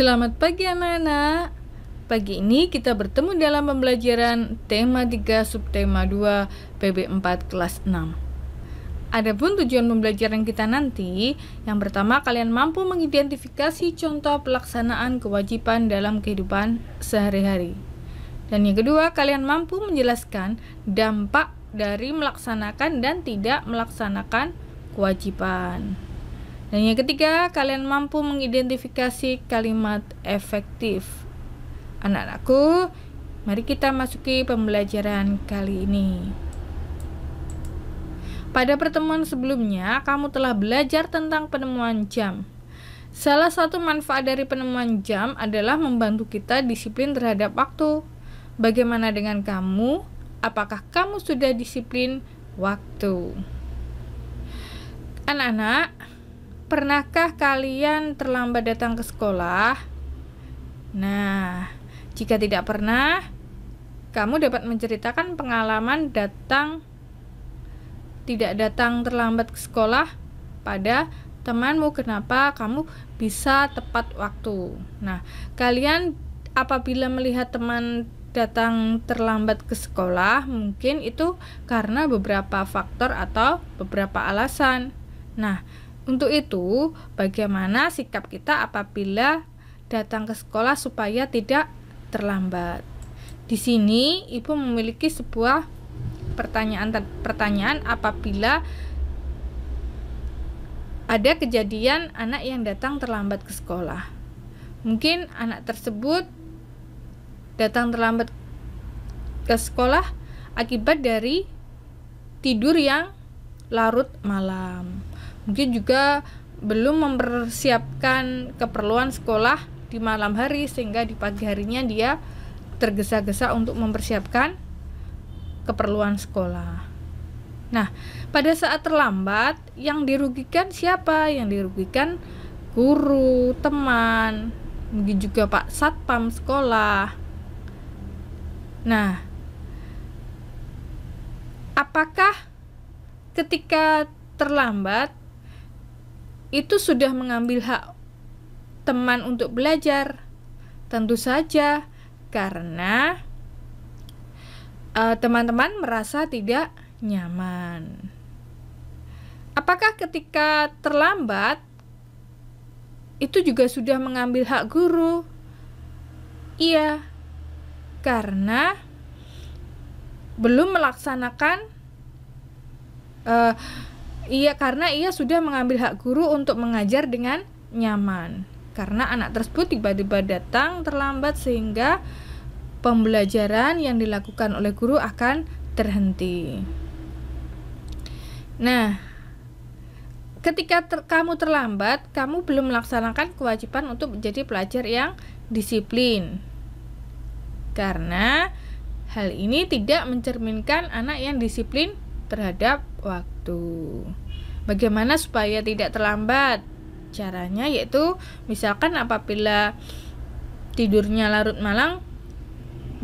Selamat pagi anak-anak. Pagi ini kita bertemu dalam pembelajaran tema 3 subtema 2 PB 4 kelas 6. Adapun tujuan pembelajaran kita nanti, yang pertama kalian mampu mengidentifikasi contoh pelaksanaan kewajiban dalam kehidupan sehari-hari. Dan yang kedua, kalian mampu menjelaskan dampak dari melaksanakan dan tidak melaksanakan kewajiban. Dan yang ketiga, kalian mampu mengidentifikasi kalimat efektif. Anak-anakku, mari kita masuki pembelajaran kali ini. Pada pertemuan sebelumnya, kamu telah belajar tentang penemuan jam. Salah satu manfaat dari penemuan jam adalah membantu kita disiplin terhadap waktu. Bagaimana dengan kamu? Apakah kamu sudah disiplin waktu? Anak-anak, pernahkah kalian terlambat datang ke sekolah? Nah, jika tidak pernah, kamu dapat menceritakan pengalaman tidak datang terlambat ke sekolah pada temanmu. Kenapa kamu bisa tepat waktu? Nah, kalian apabila melihat teman datang terlambat ke sekolah, mungkin itu karena beberapa faktor atau beberapa alasan. Nah, untuk itu, bagaimana sikap kita apabila datang ke sekolah supaya tidak terlambat? Di sini, Ibu memiliki sebuah pertanyaan apabila ada kejadian anak yang datang terlambat ke sekolah. Mungkin anak tersebut datang terlambat ke sekolah akibat dari tidur yang larut malam. Mungkin juga belum mempersiapkan keperluan sekolah di malam hari, sehingga di pagi harinya dia tergesa-gesa untuk mempersiapkan keperluan sekolah. Nah, pada saat terlambat, yang dirugikan siapa? Yang dirugikan guru, teman, mungkin juga Pak Satpam sekolah. Nah, apakah ketika terlambat itu sudah mengambil hak teman untuk belajar? Tentu saja, karena teman-teman merasa tidak nyaman. Apakah ketika terlambat itu juga sudah mengambil hak guru? Iya, karena belum melaksanakan karena ia sudah mengambil hak guru untuk mengajar dengan nyaman. Karena anak tersebut tiba-tiba datang terlambat sehingga pembelajaran yang dilakukan oleh guru akan terhenti. Nah, ketika kamu terlambat, kamu belum melaksanakan kewajiban untuk menjadi pelajar yang disiplin. Karena hal ini tidak mencerminkan anak yang disiplin terhadap waktu. Bagaimana supaya tidak terlambat? Caranya yaitu misalkan apabila tidurnya larut malam,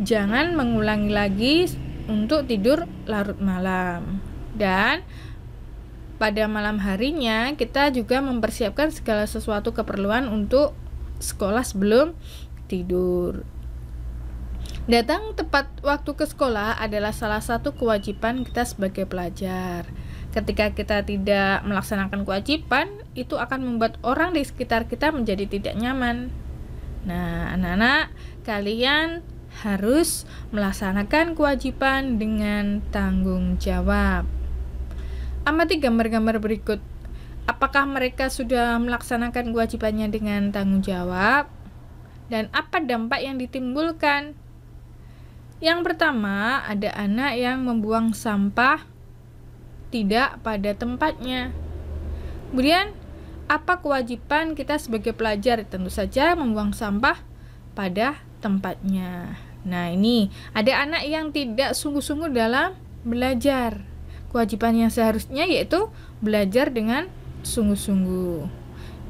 jangan mengulangi lagi untuk tidur larut malam. Dan pada malam harinya kita juga mempersiapkan segala sesuatu keperluan untuk sekolah sebelum tidur. Datang tepat waktu ke sekolah adalah salah satu kewajiban kita sebagai pelajar. Ketika kita tidak melaksanakan kewajiban, itu akan membuat orang di sekitar kita menjadi tidak nyaman. Nah, anak-anak, kalian harus melaksanakan kewajiban dengan tanggung jawab. Amati gambar-gambar berikut. Apakah mereka sudah melaksanakan kewajibannya dengan tanggung jawab? Dan apa dampak yang ditimbulkan? Yang pertama, ada anak yang membuang sampah tidak pada tempatnya. Kemudian, apa kewajiban kita sebagai pelajar? Tentu saja membuang sampah pada tempatnya. Nah, ini ada anak yang tidak sungguh-sungguh dalam belajar. Kewajiban yang seharusnya yaitu belajar dengan sungguh-sungguh.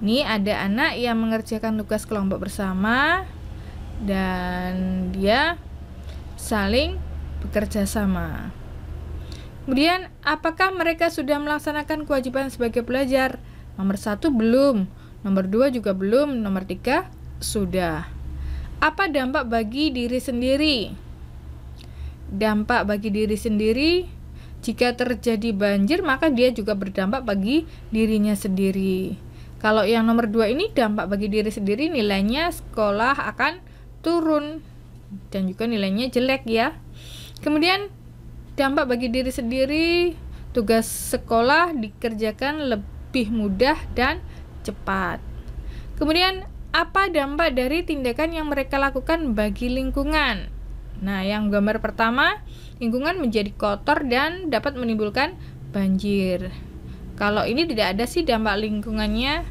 Ini ada anak yang mengerjakan tugas kelompok bersama dan dia saling bekerja sama. Kemudian, apakah mereka sudah melaksanakan kewajiban sebagai pelajar? Nomor 1 belum, nomor 2 juga belum, nomor 3 sudah. Apa dampak bagi diri sendiri? Dampak bagi diri sendiri, jika terjadi banjir maka dia juga berdampak bagi dirinya sendiri. Kalau yang nomor 2 ini dampak bagi diri sendiri, nilainya sekolah akan turun dan juga nilainya jelek ya. Kemudian dampak bagi diri sendiri, tugas sekolah dikerjakan lebih mudah dan cepat. Kemudian apa dampak dari tindakan yang mereka lakukan bagi lingkungan? Nah, yang gambar pertama, lingkungan menjadi kotor dan dapat menimbulkan banjir. Kalau ini tidak ada sih dampak lingkungannya.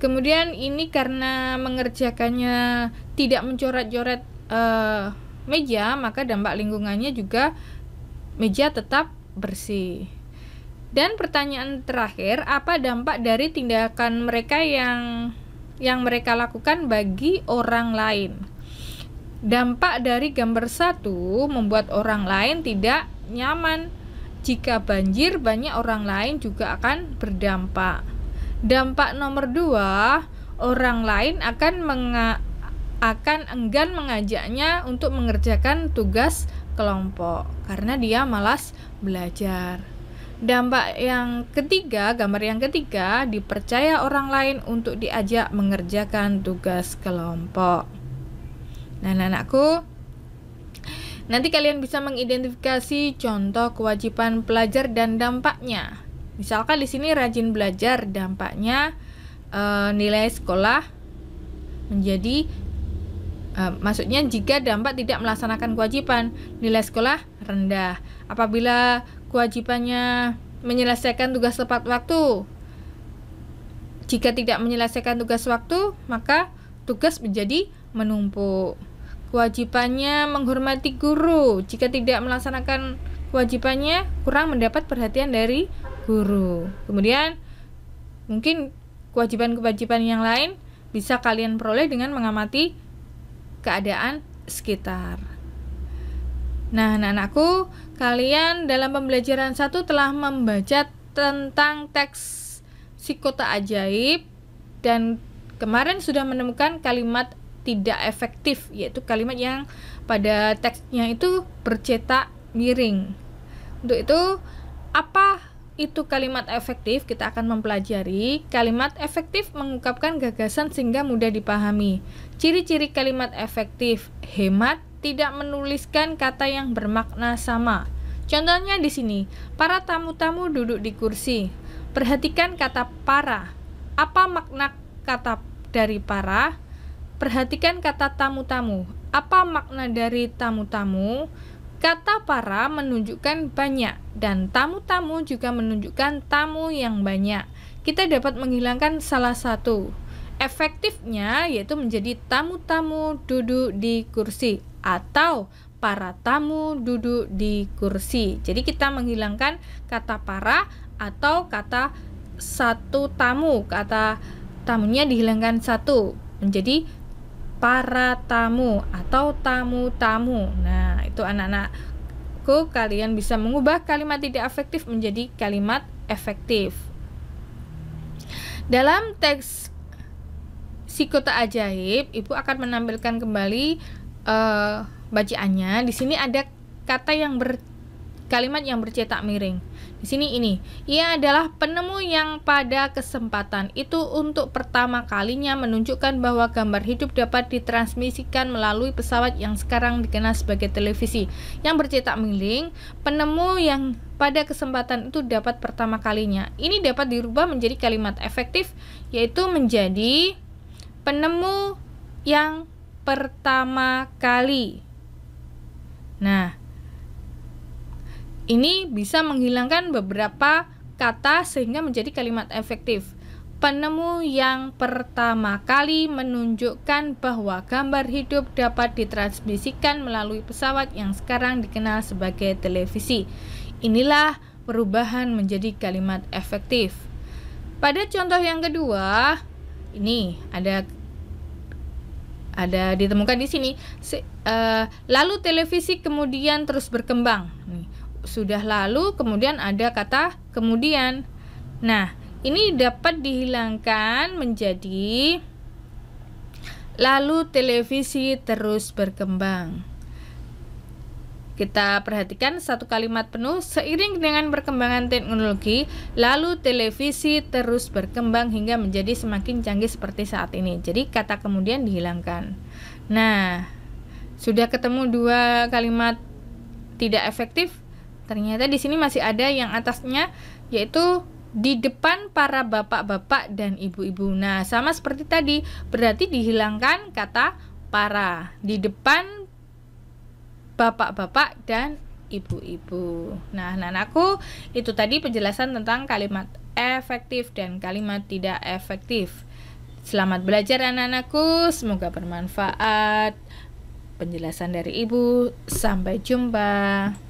Kemudian ini karena mengerjakannya tidak mencoret-coret meja, maka dampak lingkungannya juga meja tetap bersih. Dan pertanyaan terakhir, apa dampak dari tindakan mereka yang mereka lakukan bagi orang lain? Dampak dari gambar 1 membuat orang lain tidak nyaman. Jika banjir, banyak orang lain juga akan berdampak. Dampak nomor 2, orang lain akan enggan mengajaknya untuk mengerjakan tugas kelompok karena dia malas belajar. Dampak yang ketiga, gambar yang ketiga, dipercaya orang lain untuk diajak mengerjakan tugas kelompok. Nah, anak-anakku, nanti kalian bisa mengidentifikasi contoh kewajiban pelajar dan dampaknya. Misalkan di sini rajin belajar, dampaknya nilai sekolah menjadi maksudnya jika dampak tidak melaksanakan kewajiban, nilai sekolah rendah. Apabila kewajibannya menyelesaikan tugas tepat waktu, jika tidak menyelesaikan tugas waktu, maka tugas menjadi menumpuk. Kewajibannya menghormati guru, jika tidak melaksanakan kewajibannya, kurang mendapat perhatian dari guru. Kemudian mungkin kewajiban-kewajiban yang lain bisa kalian peroleh dengan mengamati keadaan sekitar. Nah, anak-anakku, kalian dalam pembelajaran 1 telah membaca tentang teks si kota ajaib dan kemarin sudah menemukan kalimat tidak efektif, yaitu kalimat yang pada teksnya itu bercetak miring. Untuk itu, apa itu kalimat efektif? Kita akan mempelajari. Kalimat efektif mengungkapkan gagasan sehingga mudah dipahami. Ciri-ciri kalimat efektif: hemat, tidak menuliskan kata yang bermakna sama. Contohnya di sini, para tamu-tamu duduk di kursi. Perhatikan kata para. Apa makna kata dari para? Perhatikan kata tamu-tamu. Apa makna dari tamu-tamu? Kata para menunjukkan banyak dan tamu-tamu juga menunjukkan tamu yang banyak. Kita dapat menghilangkan salah satu. Efektifnya yaitu menjadi tamu-tamu duduk di kursi atau para tamu duduk di kursi. Jadi kita menghilangkan kata para atau kata satu tamu. Kata tamunya dihilangkan satu menjadi para tamu atau tamu-tamu. Nah, itu anak-anakku, kalian bisa mengubah kalimat tidak efektif menjadi kalimat efektif. Dalam teks si kota ajaib, Ibu akan menampilkan kembali bacaannya. Di sini ada kata yang kalimat yang bercetak miring. Di sini ini, ia adalah penemu yang pada kesempatan itu untuk pertama kalinya menunjukkan bahwa gambar hidup dapat ditransmisikan melalui pesawat yang sekarang dikenal sebagai televisi. Yang bercetak miring, penemu yang pada kesempatan itu dapat pertama kalinya. Ini dapat dirubah menjadi kalimat efektif, yaitu menjadi penemu yang pertama kali. Nah, ini bisa menghilangkan beberapa kata sehingga menjadi kalimat efektif. Penemu yang pertama kali menunjukkan bahwa gambar hidup dapat ditransmisikan melalui pesawat yang sekarang dikenal sebagai televisi. Inilah perubahan menjadi kalimat efektif. Pada contoh yang kedua, ini ada ditemukan di sini. Lalu televisi kemudian terus berkembang. Sudah lalu, kemudian ada kata kemudian. Nah, ini dapat dihilangkan menjadi lalu televisi terus berkembang. Kita perhatikan satu kalimat penuh, seiring dengan perkembangan teknologi, lalu televisi terus berkembang hingga menjadi semakin canggih seperti saat ini. Jadi kata kemudian dihilangkan. Nah, sudah ketemu dua kalimat tidak efektif. Ternyata di sini masih ada yang atasnya, yaitu di depan para bapak-bapak dan ibu-ibu. Nah, sama seperti tadi, berarti dihilangkan kata para. Di depan bapak-bapak dan ibu-ibu. Nah, anak-anakku, itu tadi penjelasan tentang kalimat efektif dan kalimat tidak efektif. Selamat belajar anak-anakku, semoga bermanfaat. Penjelasan dari Ibu, sampai jumpa.